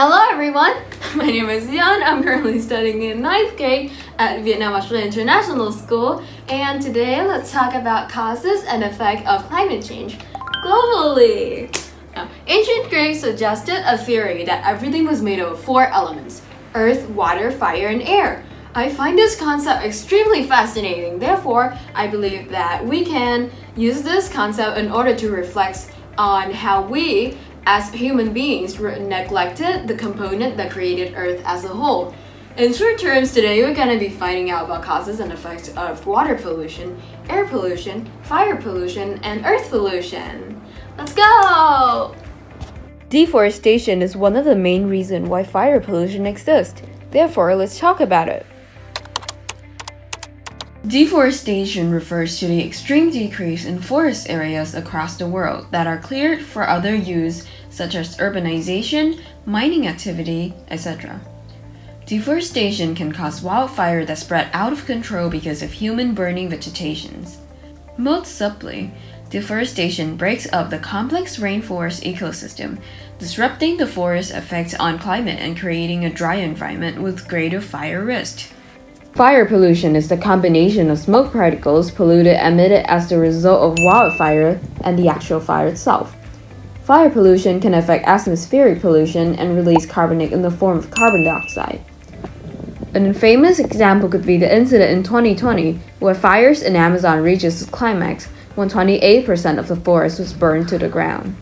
Hello everyone, my name is Jan. I'm currently studying in 9th grade at Vietnam Australia International School, and today let's talk about causes and effect of climate change globally. Now, ancient Greeks suggested a theory that everything was made of 4 elements: earth, water, fire, and air. I find this concept extremely fascinating. Therefore, I believe that we can use this concept in order to reflect on how we as human beings neglected the component that created Earth as a whole. In short terms, today we're going to be finding out about causes and effects of water pollution, air pollution, fire pollution, and earth pollution. Let's go! Deforestation is one of the main reasons why fire pollution exists. Therefore, let's talk about it. Deforestation refers to the extreme decrease in forest areas across the world that are cleared for other use, such as urbanization, mining activity, etc. Deforestation can cause wildfire that spread out of control because of human burning vegetations. Most subtly, deforestation breaks up the complex rainforest ecosystem, disrupting the forest's effects on climate and creating a dry environment with greater fire risk. Fire pollution is the combination of smoke particles polluted emitted as the result of wildfire and the actual fire itself. Fire pollution can affect atmospheric pollution and release carbonate in the form of carbon dioxide. An infamous example could be the incident in 2020 where fires in Amazon reached its climax when 28% of the forest was burned to the ground.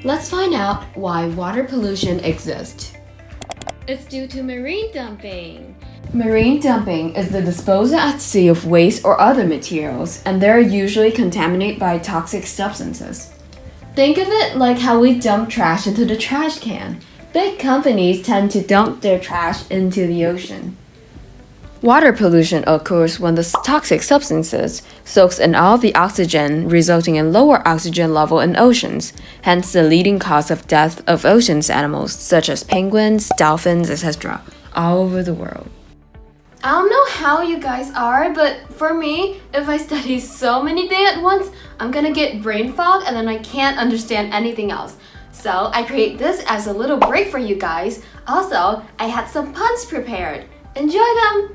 Let's find out why water pollution exists. It's due to marine dumping. Marine dumping is the disposal at sea of waste or other materials, and they're usually contaminated by toxic substances. Think of it like how we dump trash into the trash can. Big companies tend to dump their trash into the ocean. Water pollution occurs when the toxic substances soaks in all the oxygen, resulting in lower oxygen level in oceans, hence the leading cause of death of oceans animals such as penguins, dolphins, etc., all over the world. I don't know how you guys are, but for me, if I study so many things at once, I'm gonna get brain fog and then I can't understand anything else. So I create this as a little break for you guys. Also, I had some puns prepared. Enjoy them!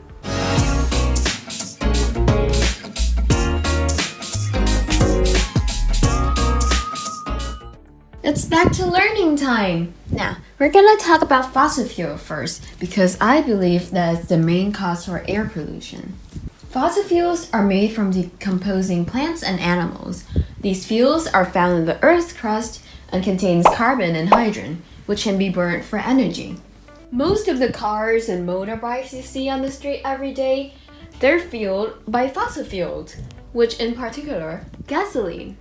It's back to learning time! Now, we're gonna talk about fossil fuel first because I believe that it's the main cause for air pollution. Fossil fuels are made from decomposing plants and animals. These fuels are found in the Earth's crust and contains carbon and hydrogen, which can be burned for energy. Most of the cars and motorbikes you see on the street every day, they're fueled by fossil fuels, which in particular, gasoline.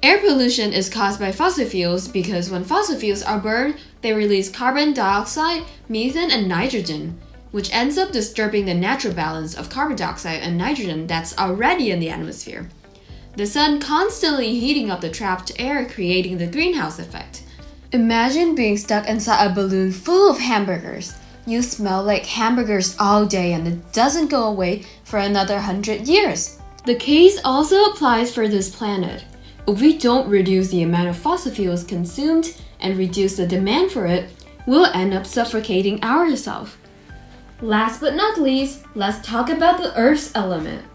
Air pollution is caused by fossil fuels because when fossil fuels are burned, they release carbon dioxide, methane, and nitrogen, which ends up disturbing the natural balance of carbon dioxide and nitrogen that's already in the atmosphere. The sun constantly heating up the trapped air, creating the greenhouse effect. Imagine being stuck inside a balloon full of hamburgers. You smell like hamburgers all day and it doesn't go away for another 100 years. The case also applies for this planet. If we don't reduce the amount of fossil fuels consumed and reduce the demand for it, we'll end up suffocating ourselves. Last but not least, let's talk about the Earth's element.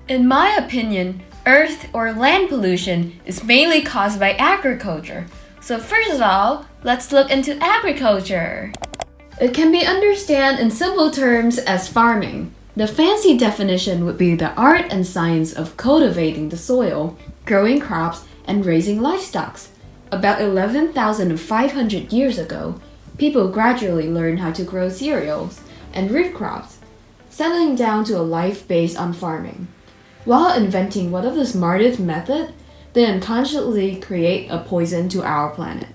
In my opinion, earth or land pollution is mainly caused by agriculture. So first of all, let's look into agriculture. It can be understood in simple terms as farming. The fancy definition would be the art and science of cultivating the soil, growing crops, and raising livestock. About 11,500 years ago, people gradually learned how to grow cereals and root crops, settling down to a life based on farming. While inventing one of the smartest methods, they unconsciously create a poison to our planet.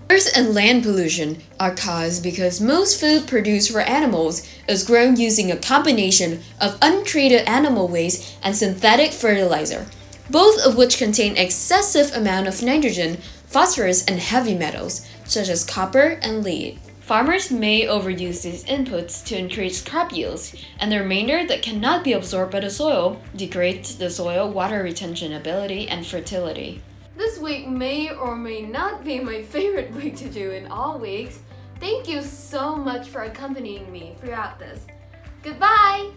Earth and land pollution are caused because most food produced for animals is grown using a combination of untreated animal waste and synthetic fertilizer, both of which contain excessive amount of nitrogen, phosphorus, and heavy metals, such as copper and lead. Farmers may overuse these inputs to increase crop yields, and the remainder that cannot be absorbed by the soil degrades the soil water retention ability and fertility. This week may or may not be my favorite week to do in all weeks, Thank you so much for accompanying me throughout this. Goodbye!